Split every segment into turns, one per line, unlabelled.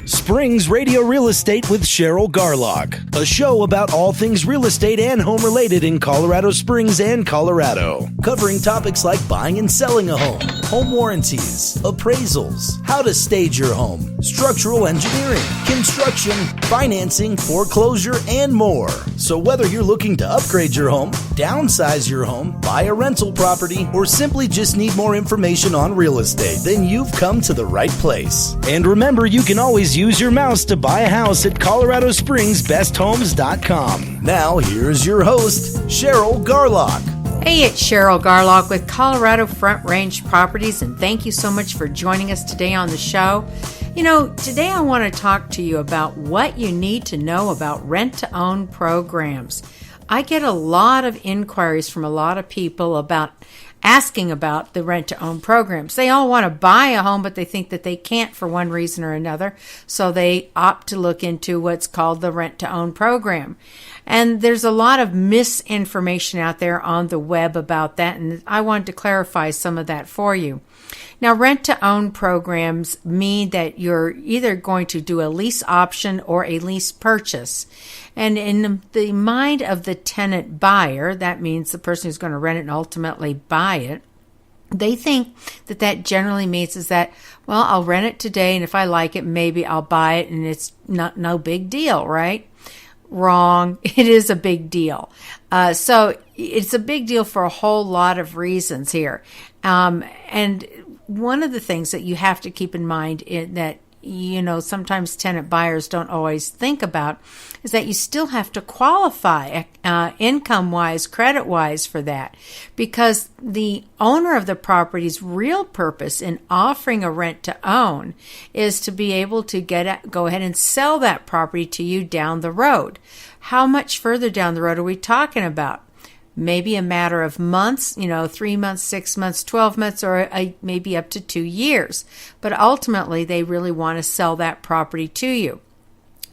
Springs Radio Real Estate with Cheryl Garlock, a show about all things real estate and home related in Colorado Springs and Colorado, covering topics like buying and selling a home warranties, appraisals, how to stage your home, structural engineering, construction, financing, foreclosure, and more. So whether you're looking to upgrade your home, downsize your home, buy a rental property, or simply just need more information on real estate, then you've come to the right place. And remember, you can always use your mouse to buy a house at coloradospringsbesthomes.com. Now, here's your host, Cheryl Garlock.
Hey, it's Cheryl Garlock with Colorado Front Range Properties, and thank you so much for joining us today on the show. You know, today I want to talk to you about what you need to know about rent-to-own programs. I get a lot of inquiries from a lot of people about asking about the rent-to-own programs. They all want to buy a home, but they think that they can't for one reason or another, so they opt to look into what's called the rent-to-own program. And there's a lot of misinformation out there on the web about that, and I wanted to clarify some of that for you. Now, rent-to-own programs mean that you're either going to do a lease option or a lease purchase. And in the mind of the tenant buyer, that means the person who's going to rent it and ultimately buy it, they think that that generally means is that, well, I'll rent it today, and if I like it, maybe I'll buy it, and it's no big deal, right? Wrong. It is a big deal. So it's a big deal for a whole lot of reasons here. And one of the things that you have to keep in mind that, you know, sometimes tenant buyers don't always think about is that you still have to qualify income-wise, credit-wise for that, because the owner of the property's real purpose in offering a rent-to-own is to be able to go ahead and sell that property to you down the road. How much further down the road are we talking about? Maybe a matter of months, 3 months, 6 months, 12 months, or maybe up to 2 years. But ultimately, they really want to sell that property to you.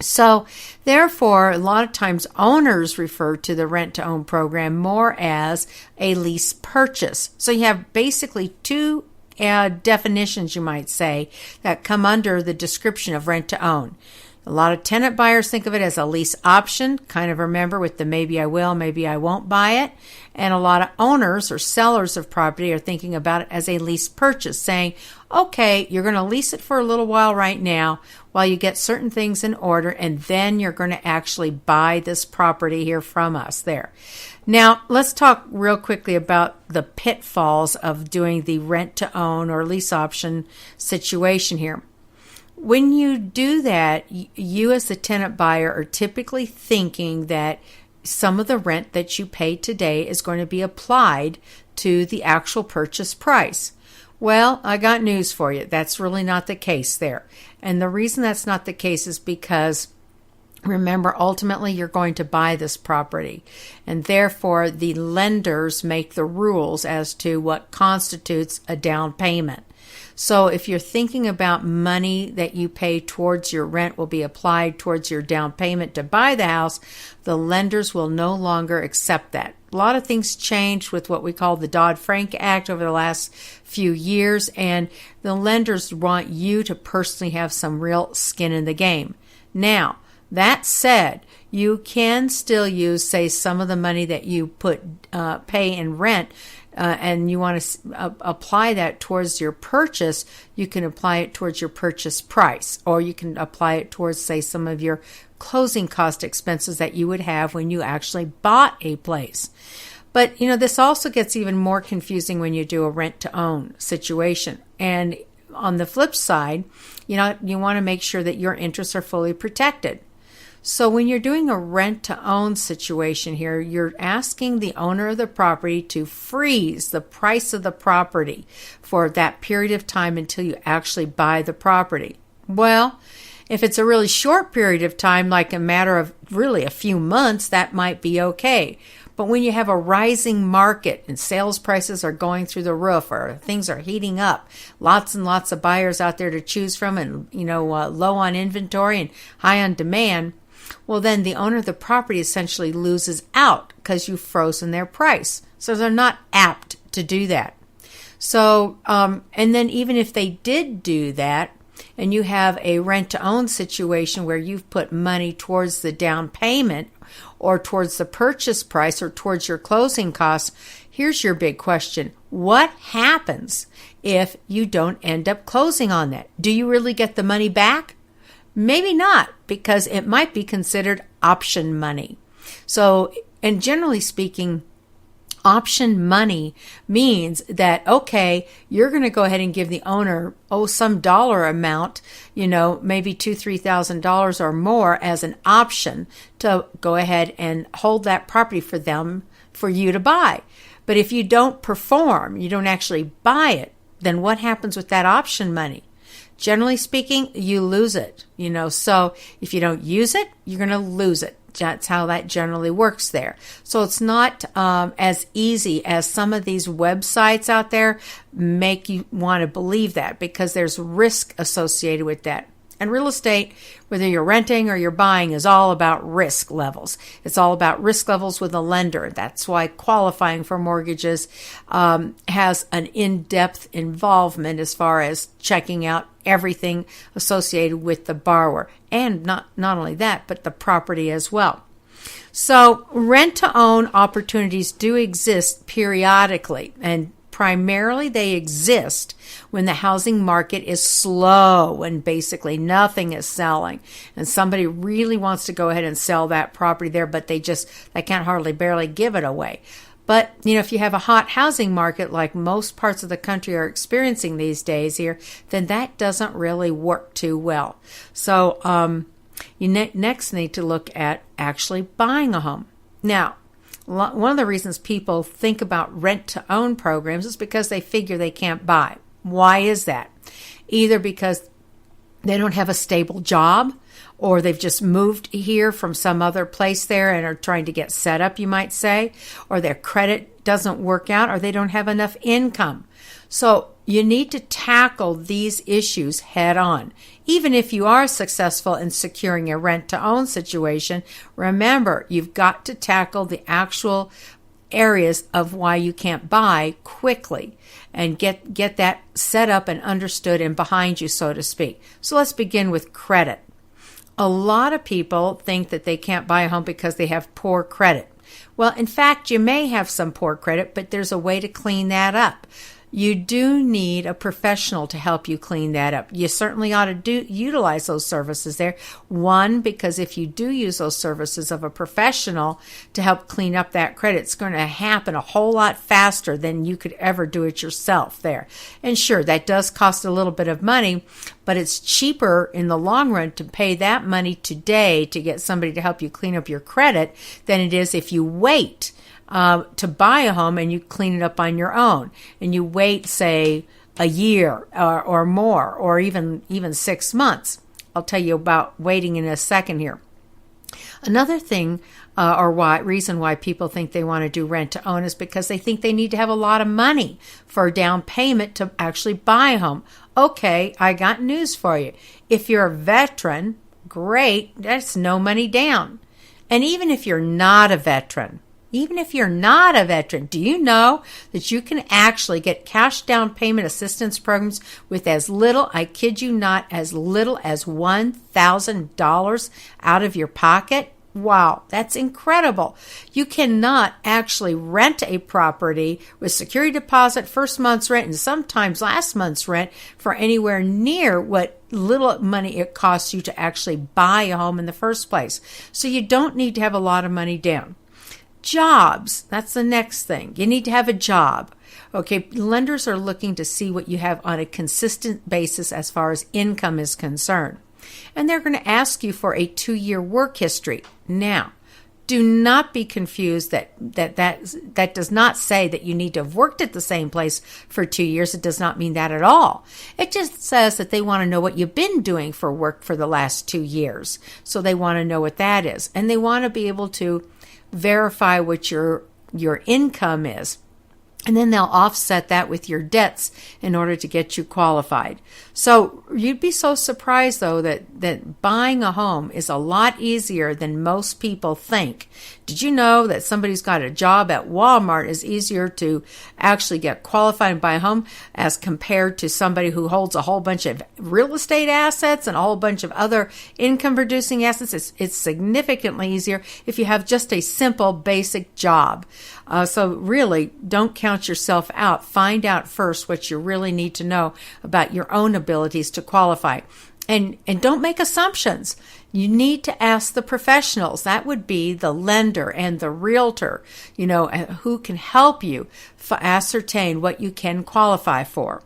So, therefore, a lot of times owners refer to the rent-to-own program more as a lease purchase. So you have basically two definitions, you might say, that come under the description of rent-to-own. A lot of tenant buyers think of it as a lease option, kind of remember with the maybe I will, maybe I won't buy it. And a lot of owners or sellers of property are thinking about it as a lease purchase, saying, okay, you're going to lease it for a little while right now while you get certain things in order, and then you're going to actually buy this property here from us there. Now, let's talk real quickly about the pitfalls of doing the rent-to-own or lease option situation here. When you do that, you as the tenant buyer are typically thinking that some of the rent that you pay today is going to be applied to the actual purchase price. Well, I got news for you. That's really not the case there. And the reason that's not the case is because, remember, ultimately you're going to buy this property. And therefore, the lenders make the rules as to what constitutes a down payment. So if you're thinking about money that you pay towards your rent will be applied towards your down payment to buy the house, the lenders will no longer accept that. A lot of things changed with what we call the Dodd-Frank Act over the last few years, and the lenders want you to personally have some real skin in the game. Now, that said, you can still use, say, some of the money that you pay in rent, and you want to apply that towards your purchase. You can apply it towards your purchase price, or you can apply it towards, say, some of your closing cost expenses that you would have when you actually bought a place. But, this also gets even more confusing when you do a rent-to-own situation. And on the flip side, you want to make sure that your interests are fully protected. So when you're doing a rent-to-own situation here, you're asking the owner of the property to freeze the price of the property for that period of time until you actually buy the property. Well, if it's a really short period of time, like a matter of really a few months, that might be okay. But when you have a rising market and sales prices are going through the roof or things are heating up, lots and lots of buyers out there to choose from and, low on inventory and high on demand, well, then the owner of the property essentially loses out because you've frozen their price. So they're not apt to do that. So, and then even if they did do that, and you have a rent-to-own situation where you've put money towards the down payment or towards the purchase price or towards your closing costs, here's your big question. What happens if you don't end up closing on that? Do you really get the money back? Maybe not, because it might be considered option money. So, and generally speaking, option money means that, okay, you're going to go ahead and give the owner, some dollar amount, maybe $2,000, $3,000 or more as an option to go ahead and hold that property for them, for you to buy. But if you don't perform, you don't actually buy it, then what happens with that option money? Generally speaking, you lose it, so if you don't use it, you're going to lose it. That's how that generally works there. So it's not as easy as some of these websites out there make you want to believe that, because there's risk associated with that. And real estate, whether you're renting or you're buying, is all about risk levels. It's all about risk levels with a lender. That's why qualifying for mortgages has an in-depth involvement as far as checking out everything associated with the borrower. And not only that, but the property as well. So rent-to-own opportunities do exist periodically, and primarily they exist when the housing market is slow and basically nothing is selling, and somebody really wants to go ahead and sell that property there, but they can't hardly barely give it away. But, if you have a hot housing market like most parts of the country are experiencing these days here, then that doesn't really work too well. So you next need to look at actually buying a home. Now, one of the reasons people think about rent-to-own programs is because they figure they can't buy. Why is that? Either because they don't have a stable job, or they've just moved here from some other place there and are trying to get set up, you might say, or their credit doesn't work out, or they don't have enough income. So you need to tackle these issues head on. Even if you are successful in securing a rent-to-own situation, remember, you've got to tackle the actual areas of why you can't buy quickly and get that set up and understood and behind you, so to speak. So let's begin with credit. A lot of people think that they can't buy a home because they have poor credit. Well, in fact, you may have some poor credit, but there's a way to clean that up. You do need a professional to help you clean that up. You certainly ought to utilize those services there. One, because if you do use those services of a professional to help clean up that credit, it's going to happen a whole lot faster than you could ever do it yourself there. And sure, that does cost a little bit of money, but it's cheaper in the long run to pay that money today to get somebody to help you clean up your credit than it is if you wait to buy a home and you clean it up on your own, and you wait, say, a year or more, or even 6 months. I'll tell you about waiting in a second here. Another thing reason why people think they want to do rent to own is because they think they need to have a lot of money for a down payment to actually buy a home. Okay, I got news for you. If you're a veteran, great, that's no money down. And even if you're not a veteran, do you know that you can actually get cash down payment assistance programs with as little, I kid you not, as little as $1,000 out of your pocket? Wow, that's incredible. You cannot actually rent a property with security deposit, first month's rent, and sometimes last month's rent for anywhere near what little money it costs you to actually buy a home in the first place. So you don't need to have a lot of money down. Jobs, that's the next thing. You need to have a job. Okay, lenders are looking to see what you have on a consistent basis as far as income is concerned. And they're going to ask you for a 2-year work history. Now, do not be confused that does not say that you need to have worked at the same place for 2 years. It does not mean that at all. It just says that they want to know what you've been doing for work for the last 2 years. So they want to know what that is. And they want to be able to verify what your income is. And then they'll offset that with your debts in order to get you qualified. So you'd be so surprised, though, that buying a home is a lot easier than most people think. Did you know that somebody who's got a job at Walmart is easier to actually get qualified and buy a home as compared to somebody who holds a whole bunch of real estate assets and a whole bunch of other income-producing assets? It's significantly easier if you have just a simple, basic job. So really, don't count yourself out. Find out first what you really need to know about your own abilities to qualify. And don't make assumptions. You need to ask the professionals. That would be the lender and the realtor, who can help you ascertain what you can qualify for.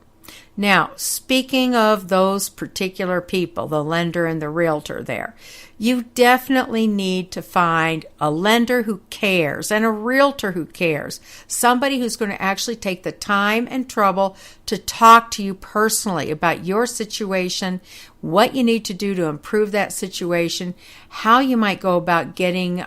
Now, speaking of those particular people, the lender and the realtor there, you definitely need to find a lender who cares and a realtor who cares. Somebody who's going to actually take the time and trouble to talk to you personally about your situation, what you need to do to improve that situation, how you might go about getting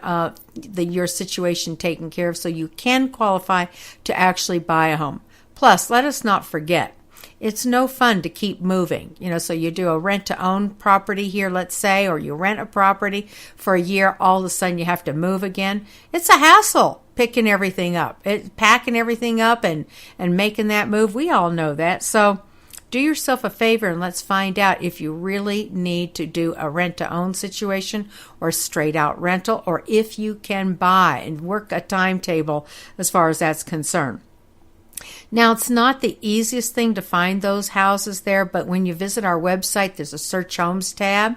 your situation taken care of so you can qualify to actually buy a home. Plus, let us not forget, it's no fun to keep moving. So you do a rent-to-own property here, let's say, or you rent a property for a year, all of a sudden you have to move again. It's a hassle picking everything up, packing everything up and making that move. We all know that. So do yourself a favor and let's find out if you really need to do a rent-to-own situation or straight-out rental, or if you can buy and work a timetable as far as that's concerned. Now, it's not the easiest thing to find those houses there, but when you visit our website, there's a Search Homes tab.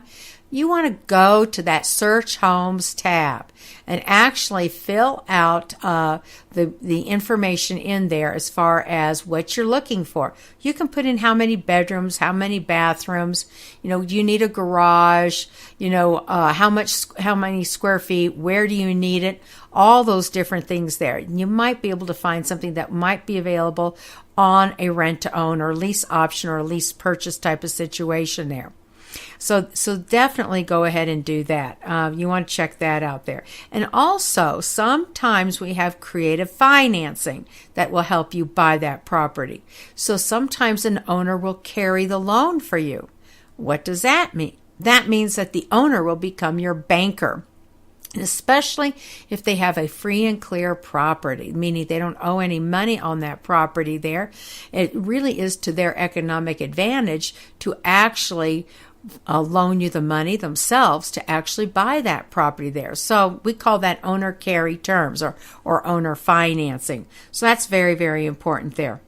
You want to go to that Search Homes tab and actually fill out the information in there as far as what you're looking for. You can put in how many bedrooms, how many bathrooms, do you need a garage, how many square feet, where do you need it, all those different things there. You might be able to find something that might be available on a rent-to-own or lease option or lease purchase type of situation there. So definitely go ahead and do that. You want to check that out there. And also, sometimes we have creative financing that will help you buy that property. So sometimes an owner will carry the loan for you. What does that mean? That means that the owner will become your banker. And especially if they have a free and clear property, meaning they don't owe any money on that property there. It really is to their economic advantage to actually loan you the money themselves to actually buy that property there. So we call that owner carry terms or owner financing. So that's very, very important there.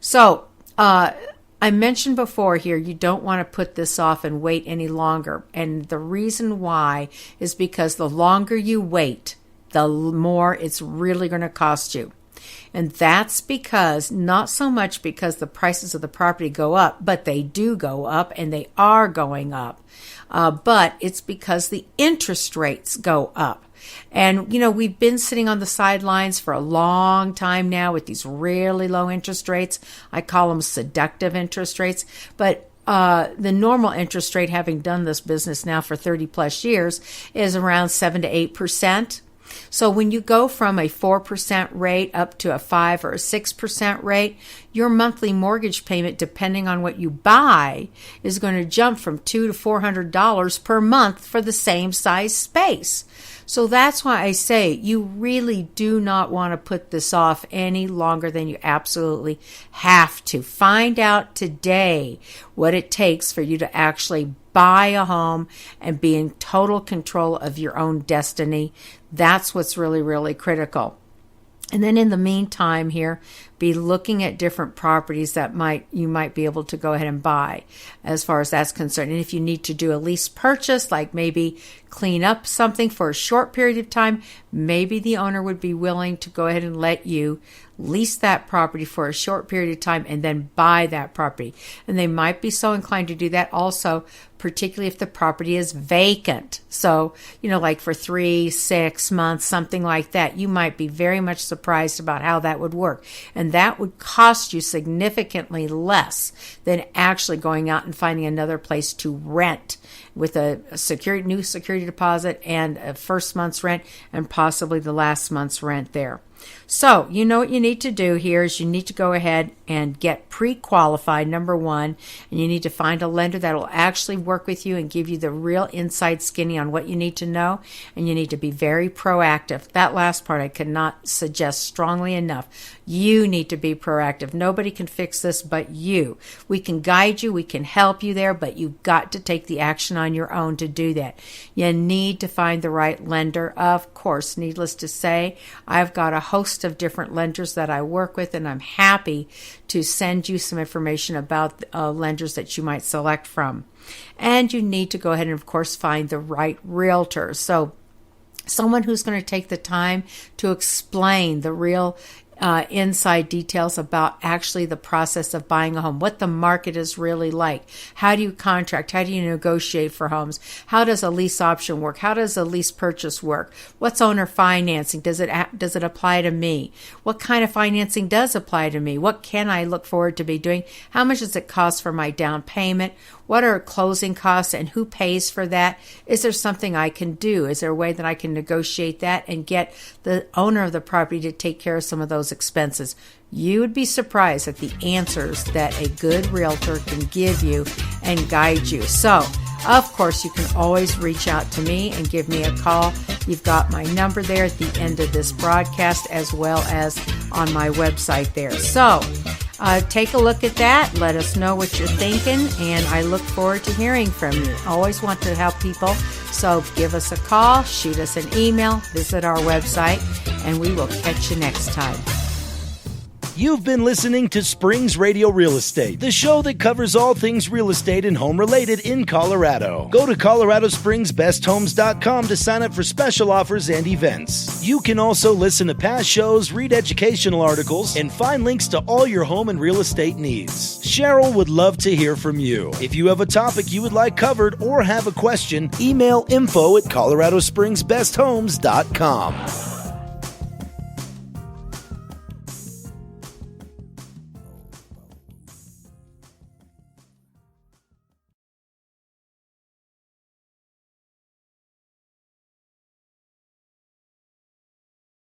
So I mentioned before here, you don't want to put this off and wait any longer. And the reason why is because the longer you wait, the more it's really going to cost you. And that's because, not so much because the prices of the property go up, but they do go up and they are going up. But it's because the interest rates go up. And, we've been sitting on the sidelines for a long time now with these really low interest rates. I call them seductive interest rates. But the normal interest rate, having done this business now for 30 plus years, is around 7 to 8%. So when you go from a 4% rate up to a 5 or a 6% rate, your monthly mortgage payment, depending on what you buy, is going to jump from $200 to $400 per month for the same size space. So that's why I say you really do not want to put this off any longer than you absolutely have to. Find out today what it takes for you to actually buy a home and be in total control of your own destiny. That's what's really, really critical. And then in the meantime here, be looking at different properties that you might be able to go ahead and buy as far as that's concerned. And if you need to do a lease purchase, like maybe clean up something for a short period of time, maybe the owner would be willing to go ahead and let you lease that property for a short period of time and then buy that property. And they might be so inclined to do that also, particularly if the property is vacant. So, like for 3, 6 months, something like that, you might be very much surprised about how that would work. And that would cost you significantly less than actually going out and finding another place to rent with a new security deposit and a first month's rent and possibly the last month's rent there. So, you know what you need to do here is you need to go ahead and get pre-qualified, number one, and you need to find a lender that will actually work with you and give you the real inside skinny on what you need to know, and you need to be very proactive. That last part I cannot suggest strongly enough. You need to be proactive. Nobody can fix this but you. We can guide you, we can help you there, but you've got to take the action on your own to do that. You need to find the right lender. Of course, needless to say, I've got a host of different lenders that I work with, and I'm happy to send you some information about lenders that you might select from. And you need to go ahead and, of course, find the right realtor. So someone who's going to take the time to explain the real inside details about actually the process of buying a home, what the market is really like. How do you contract? How do you negotiate for homes? How does a lease option work? How does a lease purchase work? What's owner financing? Does it apply to me? What kind of financing does apply to me? What can I look forward to be doing? How much does it cost for my down payment? What are closing costs and who pays for that? Is there something I can do? Is there a way that I can negotiate that and get the owner of the property to take care of some of those expenses? You would be surprised at the answers that a good realtor can give you and guide you. So, of course, you can always reach out to me and give me a call. You've got my number there at the end of this broadcast as well as on my website there. So, take a look at that. Let us know what you're thinking, and I look forward to hearing from you. Always want to help people, so give us a call, shoot us an email, visit our website, and we will catch you next time.
You've been listening to Springs Radio Real Estate, the show that covers all things real estate and home related in Colorado. Go to ColoradoSpringsBestHomes.com to sign up for special offers and events. You can also listen to past shows, read educational articles, and find links to all your home and real estate needs. Cheryl would love to hear from you. If you have a topic you would like covered or have a question, email info@ColoradoSpringsBestHomes.com.